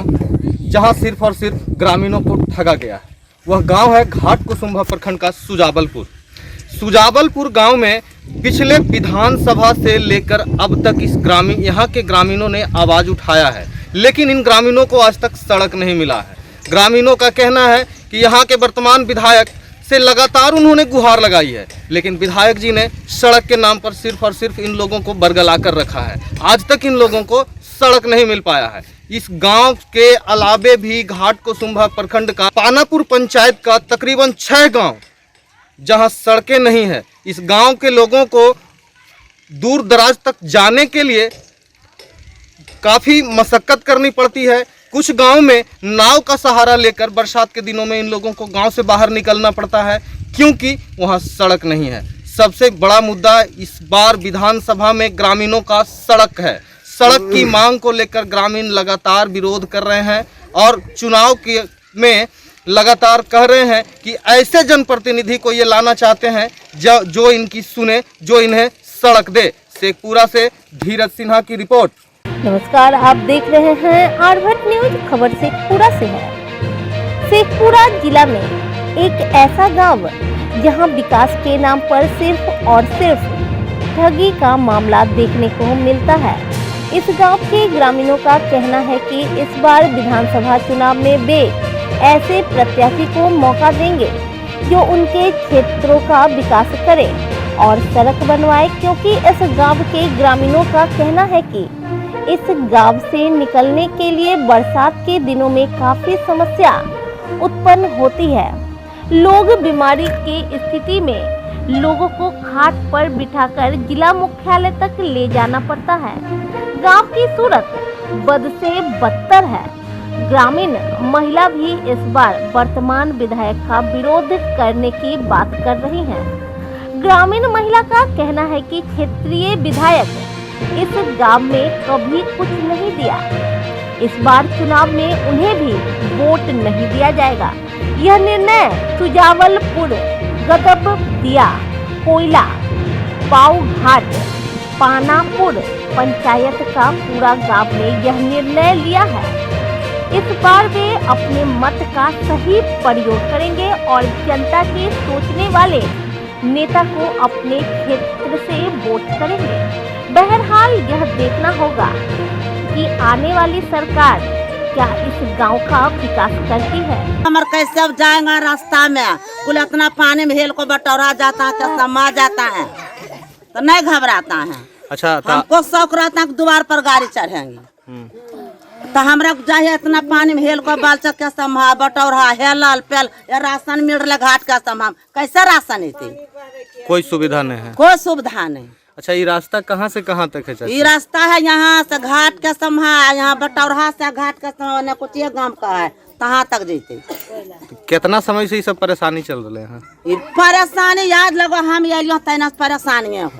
जहां सिर्फ और सिर्फ ग्रामीणों को ठगा गया है। वह गांव है घाट कुसुम्भा प्रखंड का सुजावलपुर। सुजावलपुर गांव में पिछले विधानसभा से लेकर अब तक यहाँ के ग्रामीणों ने आवाज़ उठाया है, लेकिन इन ग्रामीणों को आज तक सड़क नहीं मिला है। ग्रामीणों का कहना है कि यहाँ के वर्तमान विधायक से लगातार उन्होंने गुहार लगाई है, लेकिन विधायक जी ने सड़क के नाम पर सिर्फ और सिर्फ इन लोगों को बरगला कर रखा है। आज तक इन लोगों को सड़क नहीं मिल पाया है। इस गांव के अलावे भी घाट कुसुम्भा प्रखंड का पानापुर पंचायत का तकरीबन 6 गांव जहां सड़कें नहीं है। इस गांव के लोगों को दूर दराज तक जाने के लिए काफ़ी मशक्क़त करनी पड़ती है। कुछ गांव में नाव का सहारा लेकर बरसात के दिनों में इन लोगों को गांव से बाहर निकलना पड़ता है, क्योंकि वहां सड़क नहीं है। सबसे बड़ा मुद्दा इस बार विधानसभा में ग्रामीणों का सड़क है। सड़क की मांग को लेकर ग्रामीण लगातार विरोध कर रहे हैं और चुनाव में लगातार कह रहे हैं कि ऐसे जनप्रतिनिधि को ये लाना चाहते हैं जो इनकी सुने, जो इन्हें सड़क दे। शेखपुरा से धीरज सिन्हा की रिपोर्ट। नमस्कार, आप देख रहे हैं आरभट न्यूज। खबर शेखपुरा से है। शेखपुरा जिला में एक ऐसा गांव जहां विकास के नाम पर सिर्फ और सिर्फ ठगी का मामला देखने को मिलता है। इस गांव के ग्रामीणों का कहना है कि इस बार विधानसभा चुनाव में वे ऐसे प्रत्याशी को मौका देंगे जो उनके क्षेत्रों का विकास करे और सड़क बनवाए, क्योंकि इस गांव के ग्रामीणों का कहना है कि इस गांव से निकलने के लिए बरसात के दिनों में काफी समस्या उत्पन्न होती है। लोग बीमारी की स्थिति में लोगों को खाट पर बिठाकर जिला मुख्यालय तक ले जाना पड़ता है। गांव की सूरत बद से बदतर है। ग्रामीण महिला भी इस बार वर्तमान विधायक का विरोध करने की बात कर रही हैं। ग्रामीण महिला का कहना है कि क्षेत्रीय विधायक इस गांव में कभी कुछ नहीं दिया। इस बार चुनाव में उन्हें भी वोट नहीं दिया जाएगा। यह निर्णय सुजावलपुर, गदब दिया, कोयला, पाऊ घाट, पानापुर पंचायत का पूरा गांव ने यह निर्णय लिया है। इस बार वे अपने मत का सही प्रयोग करेंगे और जनता के सोचने वाले नेता को अपने क्षेत्र से वोट करेंगे। बहरहाल यह देखना होगा कि आने वाली सरकार क्या इस गांव का विकास करती है। हमारे कैसे अब जाएगा रास्ता में, कुल इतना पानी में हेल को बटोरा जाता है, तो समा जाता है, तो नहीं घबराता है। अच्छा, हमको शौक रहता है द्वार पर गाड़ी चढ़ेंगे, तो हमरा चाहिए इतना पानी में हेल को बाल चक के समा बटोरा हेलल पेल या राशन मिल रहा घाट का समा, कैसे राशन देते? कोई सुविधा नहीं है। कोई सुविधा नहीं। अच्छा, ये रास्ता कहाँ से कहाँ तक है? ये रास्ता है यहाँ से घाट का समा, यहाँ बटौरा से घाट का समा, कुछ ये गाँव का है, तहाँ तक जेते। तो कितना समय से ये सब परेशानी चल रहे हैं? ये परेशानी याद लगो हम ये तैना परेशानी हो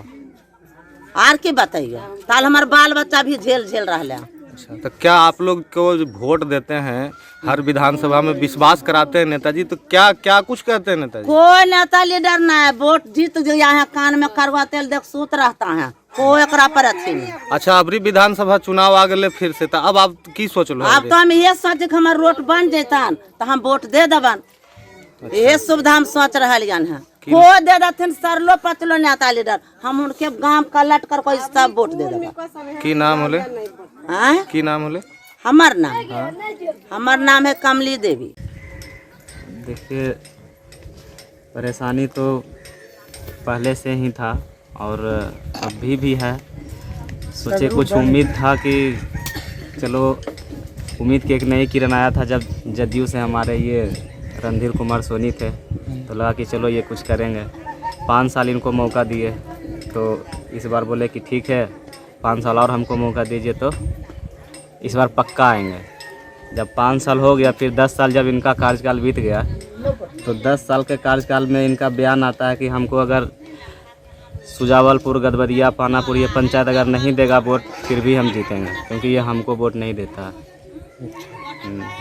आर की बताइए, ताल हमारे बाल बच्चा भी झेल रहा है। अच्छा, तो क्या आप लोग को वोट देते हैं, हर विधानसभा में विश्वास कराते हैं नेताजी, तो क्या क्या कुछ कहते हैं नेताजी? कोई नेता लीडर ना है, वोट जीत जो यहाँ कान में करवा तेल देख सूत रहता है, कोई एकरा पर अथी नहीं। अच्छा, अबरी विधानसभा चुनाव आ गए फिर से, तो अब आप की सोच लो? अब तो हम ये सोच के हमारे रोड बन जैतन तो हम वोट दे देवन। अच्छा। ये सुविधा हम सोच रहे हैं, वो दे देते सरलो पचलो नेता लीडर, हम उनके गांव का लट कर कोई सब वोट दे देगा। की नाम होले? की नाम होले? हमार नाम? हाँ। हमार नाम है कमली देवी। देखिए, परेशानी तो पहले से ही था और अभी भी है। सोचे कुछ उम्मीद था कि चलो, उम्मीद की एक नई किरण आया था जब जदयू से हमारे ये रणधीर कुमार सोनी थे, तो लगा कि चलो ये कुछ करेंगे। 5 साल इनको मौका दिए, तो इस बार बोले कि ठीक है 5 साल और हमको मौका दीजिए, तो इस बार पक्का आएंगे। जब 5 साल हो गया, फिर 10 साल जब इनका कार्यकाल बीत गया, तो 10 साल के कार्यकाल में इनका बयान आता है कि हमको अगर सुजावलपुर, गदबदिया, पानापुर ये पंचायत अगर नहीं देगा वोट, फिर भी हम जीतेंगे, क्योंकि ये हमको वोट नहीं देता।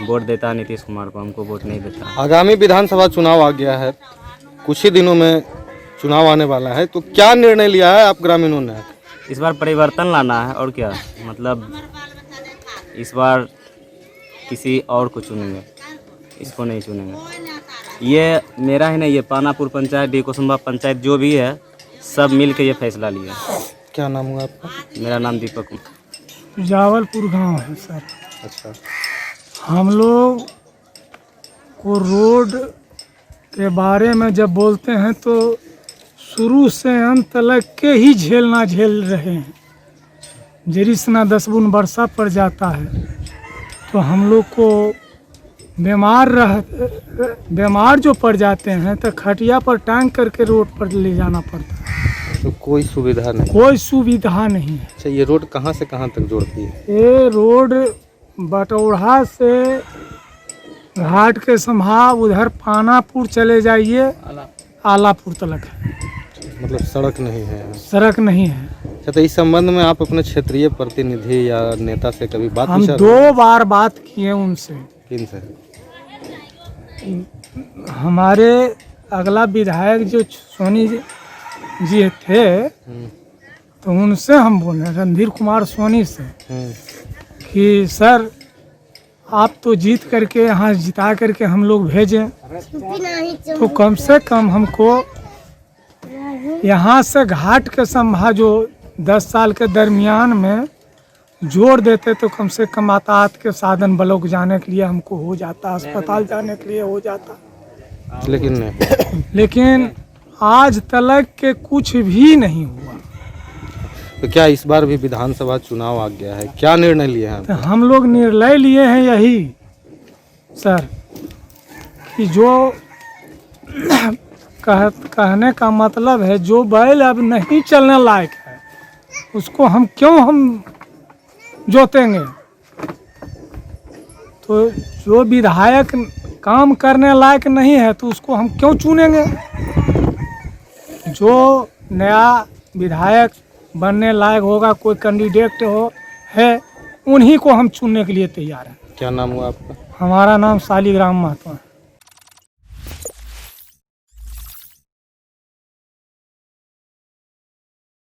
वोट देता है नीतीश कुमार को, हमको वोट नहीं देता। आगामी विधानसभा चुनाव आ गया है, कुछ ही दिनों में चुनाव आने वाला है, तो क्या निर्णय लिया है आप ग्रामीणों ने? इस बार परिवर्तन लाना है और क्या, मतलब इस बार किसी और को चुनेंगे, इसको नहीं चुनेंगे। ये मेरा ही नहीं, ये पानापुर पंचायत, डी कुसुम्भा पंचायत जो भी है, सब मिल के ये फैसला लिया। क्या नाम हुआ आपका? मेरा नाम दीपक। सुजावलपुर गांव है सर। अच्छा। हम लोग को रोड के बारे में जब बोलते हैं तो शुरू से अंत तक के ही झेलना झेल रहे हैं। जरिसना 10 बुन वर्षा पड़ जाता है तो हम लोग को बीमार जो पड़ जाते हैं तो खटिया पर टांग करके रोड पर ले जाना पड़ता है। तो कोई सुविधा नहीं? कोई सुविधा नहीं है। अच्छा, ये रोड कहाँ से कहाँ तक जोड़ती है? ये रोड बटौड़ा से घाट के संभा उधर पानापुर चले जाइए, आलापुर तक है। मतलब सड़क नहीं है? सड़क नहीं है। अच्छा, तो इस संबंध में आप अपने क्षेत्रीय प्रतिनिधि या नेता से कभी बात हम विचार? 2 बार बात किए उनसे। किन से? हमारे अगला विधायक जो सोनी जी थे तो उनसे हम बोले, रणधीर कुमार सोनी से, कि सर आप तो जीत करके यहाँ जिता करके हम लोग भेजें तो कम से कम हमको यहाँ से घाट के संभा जो 10 साल के दरमियान में जोड़ देते तो कम से कम यातायात के साधन ब्लॉक जाने के लिए हमको हो जाता, अस्पताल जाने के लिए हो जाता। लेकिन नहीं। लेकिन आज तक के कुछ भी नहीं हुआ। तो क्या इस बार भी विधानसभा चुनाव आ गया है, क्या निर्णय लिए हैं? तो हम लोग निर्णय लिए हैं यही सर कि जो कहने का मतलब है, जो बैल अब नहीं चलने लायक है उसको हम क्यों जोतेंगे। तो जो विधायक काम करने लायक नहीं है तो उसको हम क्यों चुनेंगे। जो नया विधायक बनने लायक होगा, कोई कैंडिडेट है, उन्हीं को हम चुनने के लिए तैयार हैं। क्या नाम हुआ आपका? हमारा नाम शालिग्राम महतो है।